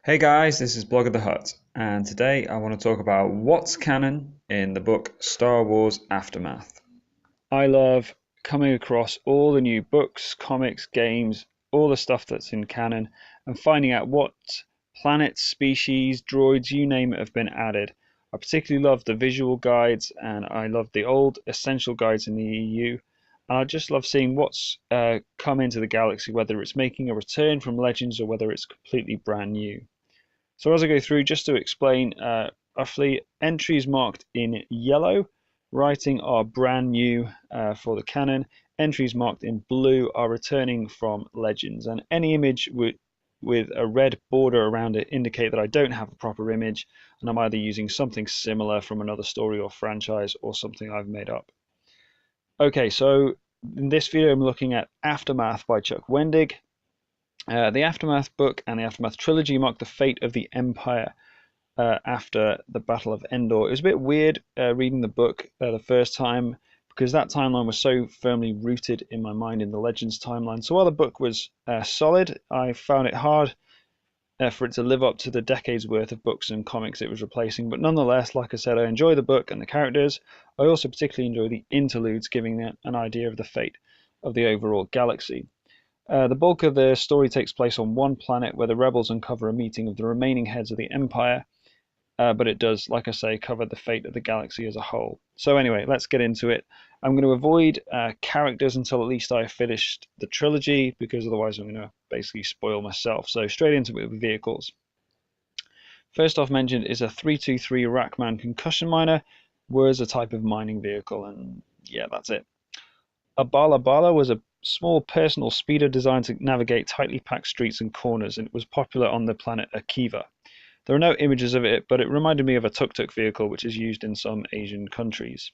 Hey guys, this is Blog of the Hut, and today I want to talk about what's canon in the book Star Wars Aftermath. I love coming across all the new books, comics, games, all the stuff that's in canon, and finding out what planets, species, droids, you name it, have been added. I particularly love the visual guides, and I love the old essential guides in the EU. And I just love seeing what's come into the galaxy, whether it's making a return from Legends or whether it's completely brand new. So as I go through, just to explain roughly, entries marked in yellow writing are brand new for the canon. Entries marked in blue are returning from Legends, and any image with a red border around it indicate that I don't have a proper image, and I'm either using something similar from another story or franchise or something I've made up. Okay, so in this video I'm looking at Aftermath by Chuck Wendig. The Aftermath book and the Aftermath trilogy mark the fate of the Empire after the Battle of Endor. It was a bit weird reading the book the first time because that timeline was so firmly rooted in my mind in the Legends timeline. So while the book was solid, I found it hard for it to live up to the decades worth of books and comics it was replacing. But nonetheless, like I said, I enjoy the book and the characters. I also particularly enjoy the interludes, giving an idea of the fate of the overall galaxy. The bulk of the story takes place on one planet where the rebels uncover a meeting of the remaining heads of the Empire, but it does, like I say, cover the fate of the galaxy as a whole. So anyway, let's get into it. I'm going to avoid characters until at least I've finished the trilogy, because otherwise I'm going to basically spoil myself. So straight into it with vehicles. First off mentioned is a 323 Rackman concussion miner, was a type of mining vehicle, and yeah, that's it. A Bala Bala was a small personal speeder designed to navigate tightly packed streets and corners, and it was popular on the planet Akiva. There are no images of it, but it reminded me of a tuk-tuk vehicle which is used in some Asian countries.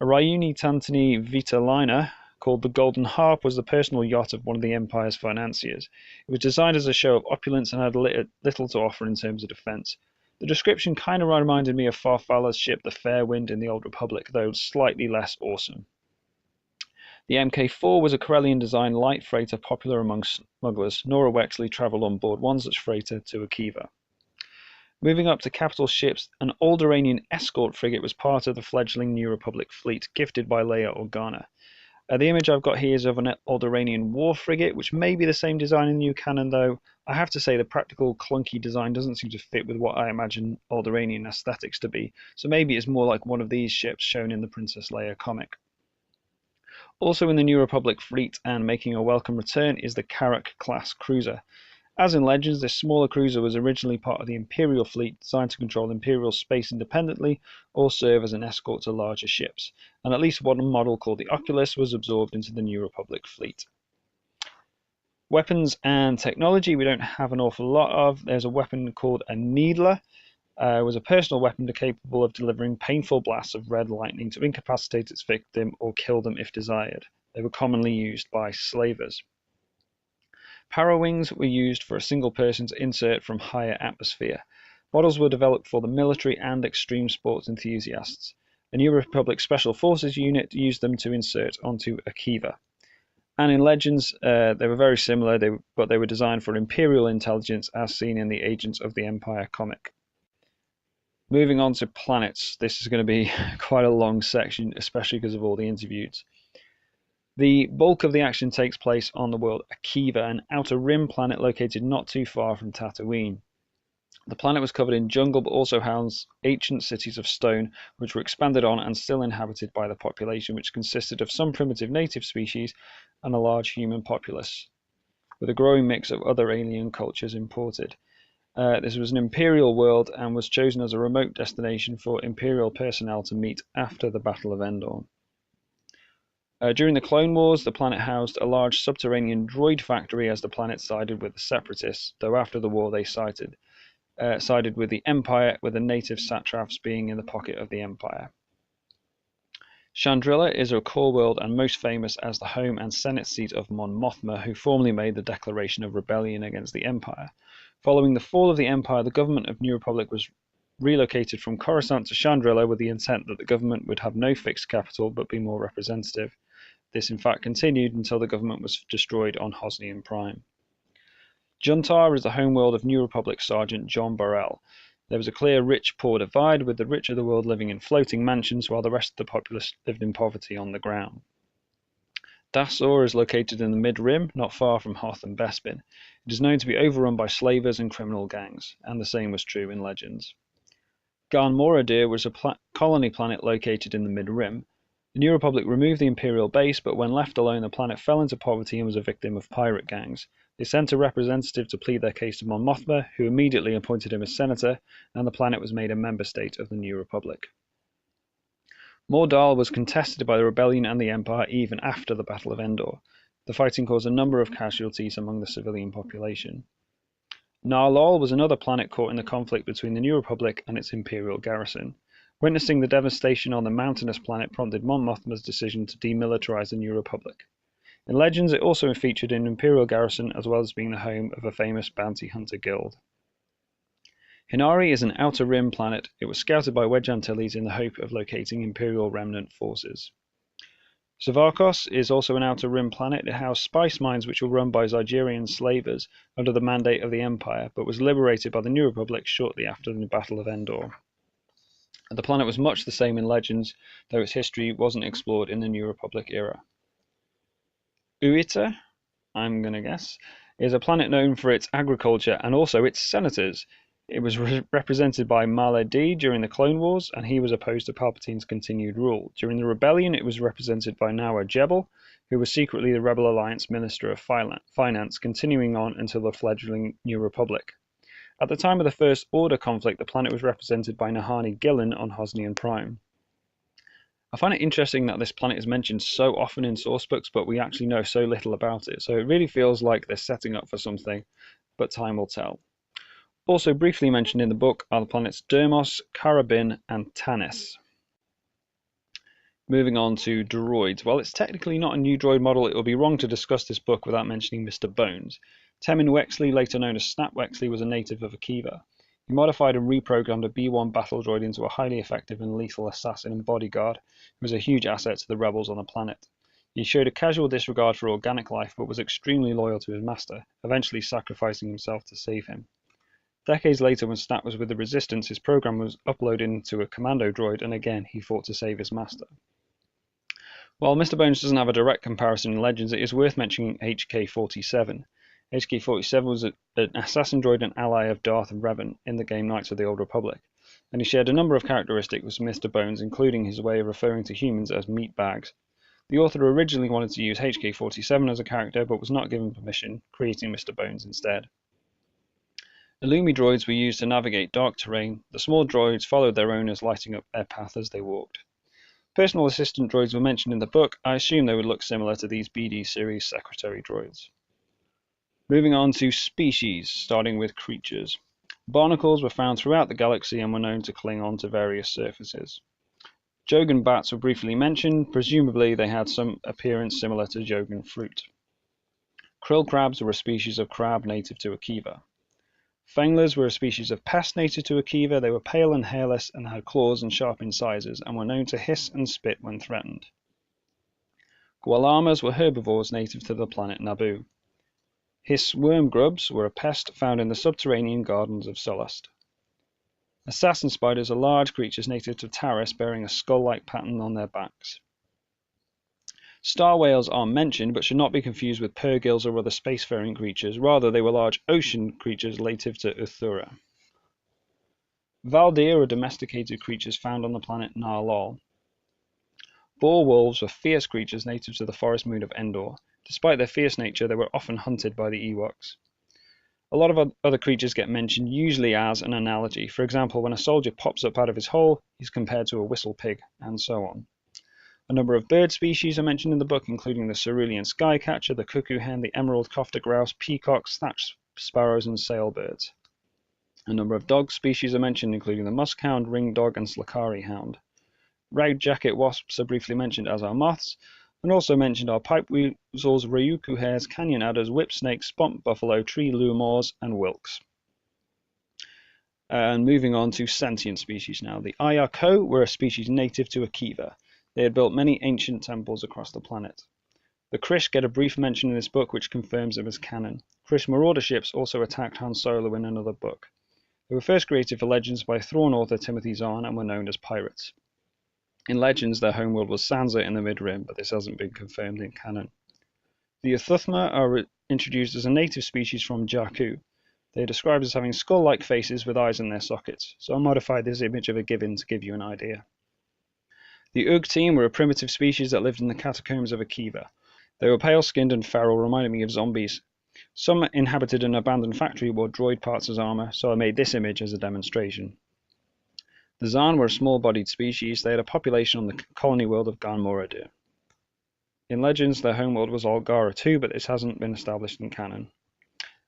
A Ryuni Tantani Vita liner called the Golden Harp was the personal yacht of one of the Empire's financiers. It was designed as a show of opulence and had little to offer in terms of defense. The description kind of reminded me of Farfalla's ship the Fairwind in the Old Republic, though slightly less awesome. The Mk4 was a Corellian-designed light freighter popular among smugglers. Nora Wexley travelled on board one such freighter to Akiva. Moving up to capital ships, an Alderaanian escort frigate was part of the fledgling New Republic fleet, gifted by Leia Organa. The image I've got here is of an Alderaanian war frigate, which may be the same design in the new canon, though I have to say the practical, clunky design doesn't seem to fit with what I imagine Alderaanian aesthetics to be, so maybe it's more like one of these ships shown in the Princess Leia comic. Also in the New Republic fleet and making a welcome return is the Karak-class cruiser. As in Legends, this smaller cruiser was originally part of the Imperial fleet, designed to control Imperial space independently or serve as an escort to larger ships, and at least one model called the Oculus was absorbed into the New Republic fleet. Weapons and technology we don't have an awful lot of. There's a weapon called a Needler. It was a personal weapon capable of delivering painful blasts of red lightning to incapacitate its victim or kill them if desired. They were commonly used by slavers. Parowings were used for a single person to insert from higher atmosphere. Models were developed for the military and extreme sports enthusiasts. A New Republic Special Forces unit used them to insert onto Akiva. And in Legends, they were very similar, but they were designed for Imperial intelligence as seen in the Agents of the Empire comic. Moving on to planets, this is going to be quite a long section, especially because of all the interviews. The bulk of the action takes place on the world Akiva, an outer rim planet located not too far from Tatooine. The planet was covered in jungle, but also housed ancient cities of stone, which were expanded on and still inhabited by the population, which consisted of some primitive native species and a large human populace, with a growing mix of other alien cultures imported. This was an imperial world and was chosen as a remote destination for imperial personnel to meet after the Battle of Endor. During the Clone Wars, the planet housed a large subterranean droid factory as the planet sided with the Separatists, though after the war they sided with the Empire, with the native satraps being in the pocket of the Empire. Chandrila is a core world and most famous as the home and senate seat of Mon Mothma, who formally made the declaration of rebellion against the Empire. Following the fall of the Empire, the government of New Republic was relocated from Coruscant to Chandrila with the intent that the government would have no fixed capital but be more representative. This in fact continued until the government was destroyed on Hosnian Prime. Juntar is the homeworld of New Republic Sergeant John Burrell. There was a clear rich-poor divide, with the rich of the world living in floating mansions while the rest of the populace lived in poverty on the ground. Dassor is located in the Mid-Rim, not far from Hoth and Bespin. It is known to be overrun by slavers and criminal gangs, and the same was true in legends. Garn Moradir was a colony planet located in the Mid-Rim. The New Republic removed the Imperial base, but when left alone, the planet fell into poverty and was a victim of pirate gangs. They sent a representative to plead their case to Mon Mothma, who immediately appointed him as senator, and the planet was made a member state of the New Republic. Mordal was contested by the Rebellion and the Empire even after the Battle of Endor. The fighting caused a number of casualties among the civilian population. Narlol was another planet caught in the conflict between the New Republic and its Imperial garrison. Witnessing the devastation on the mountainous planet prompted Mon Mothma's decision to demilitarize the New Republic. In legends, it also featured an Imperial garrison as well as being the home of a famous bounty hunter guild. Hinari is an outer rim planet. It was scouted by Wedge Antilles in the hope of locating Imperial remnant forces. Savarkos is also an outer rim planet. It housed spice mines which were run by Zygerian slavers under the mandate of the Empire, but was liberated by the New Republic shortly after the Battle of Endor. The planet was much the same in legends, though its history wasn't explored in the New Republic era. Uita, I'm going to guess, is a planet known for its agriculture and also its senators. It was represented by Male D during the Clone Wars, and he was opposed to Palpatine's continued rule. During the Rebellion, it was represented by Nawa Jebel, who was secretly the Rebel Alliance Minister of Finance, continuing on until the fledgling New Republic. At the time of the First Order conflict, the planet was represented by Nahani Gillen on Hosnian Prime. I find it interesting that this planet is mentioned so often in sourcebooks, but we actually know so little about it, so it really feels like they're setting up for something, but time will tell. Also briefly mentioned in the book are the planets Dermos, Karabin, and Tanis. Moving on to droids. While it's technically not a new droid model, it would be wrong to discuss this book without mentioning Mr. Bones. Temin Wexley, later known as Snap Wexley, was a native of Akiva. He modified and reprogrammed a B-1 battle droid into a highly effective and lethal assassin and bodyguard who was a huge asset to the rebels on the planet. He showed a casual disregard for organic life, but was extremely loyal to his master, eventually sacrificing himself to save him. Decades later, when Snap was with the Resistance, his program was uploaded into a commando droid, and again he fought to save his master. While Mr. Bones doesn't have a direct comparison in Legends, it is worth mentioning HK-47. HK-47 was an assassin droid and ally of Darth Revan in the game Knights of the Old Republic, and he shared a number of characteristics with Mr. Bones, including his way of referring to humans as meat bags. The author originally wanted to use HK-47 as a character, but was not given permission, creating Mr. Bones instead. Illumi droids were used to navigate dark terrain. The small droids followed their owners, lighting up their path as they walked. Personal assistant droids were mentioned in the book. I assume they would look similar to these BD series secretary droids. Moving on to species, starting with creatures. Barnacles were found throughout the galaxy and were known to cling on to various surfaces. Jogan bats were briefly mentioned. Presumably they had some appearance similar to Jogan fruit. Krill crabs were a species of crab native to Akiva. Fenglers were a species of pest native to Akiva. They were pale and hairless and had claws and sharp incisors and were known to hiss and spit when threatened. Gualamas were herbivores native to the planet Naboo. Hiss worm grubs were a pest found in the subterranean gardens of Sullust. Assassin spiders are large creatures native to Taris bearing a skull-like pattern on their backs. Star whales are mentioned but should not be confused with purgils or other spacefaring creatures. Rather, they were large ocean creatures native to Uthura. Valdir are domesticated creatures found on the planet Narlol. Boar wolves were fierce creatures native to the forest moon of Endor. Despite their fierce nature, they were often hunted by the Ewoks. A lot of other creatures get mentioned, usually as an analogy. For example, when a soldier pops up out of his hole, he's compared to a whistle pig, and so on. A number of bird species are mentioned in the book, including the cerulean skycatcher, the cuckoo hen, the emerald cofter grouse, peacocks, thatched sparrows, and sailbirds. A number of dog species are mentioned, including the muskhound, ringdog, and slakari hound. Ragjacket wasps are briefly mentioned, as are moths, and also mentioned are pipe weasels, ryuku hares, canyon adders, whip snakes, spot buffalo, tree lumors, and wilks. And moving on to sentient species now. The Ayako were a species native to Akiva. They had built many ancient temples across the planet. The Krish get a brief mention in this book, which confirms them as canon. Chris Marauder ships also attacked Han Solo in another book. They were first created for Legends by Thrawn author Timothy Zahn and were known as pirates. In Legends, their homeworld was Sansa in the Mid-Rim, but this hasn't been confirmed in canon. The Uthuthma are introduced as a native species from Jakku. They are described as having skull-like faces with eyes in their sockets, so I modified this image of a gibbon to give you an idea. The Ugg team were a primitive species that lived in the catacombs of Akiva. They were pale-skinned and feral, reminding me of zombies. Some inhabited an abandoned factory wore droid parts as armor, so I made this image as a demonstration. The Zaan were a small-bodied species. They had a population on the colony world of Gan Moradir. In Legends, their homeworld was Algara too, but this hasn't been established in canon.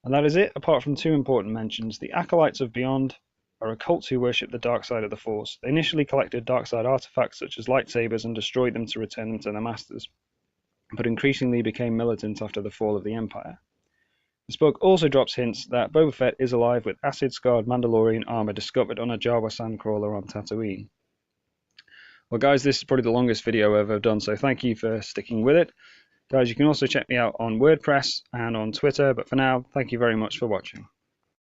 And that is it, apart from two important mentions. The Acolytes of Beyond are a cult who worship the dark side of the Force. They initially collected dark side artifacts such as lightsabers and destroyed them to return them to their masters, but increasingly became militant after the fall of the Empire. This book also drops hints that Boba Fett is alive with acid-scarred Mandalorian armor discovered on a Jawa sandcrawler on Tatooine. Well guys, this is probably the longest video I've ever done, so thank you for sticking with it. Guys, you can also check me out on WordPress and on Twitter, but for now, thank you very much for watching.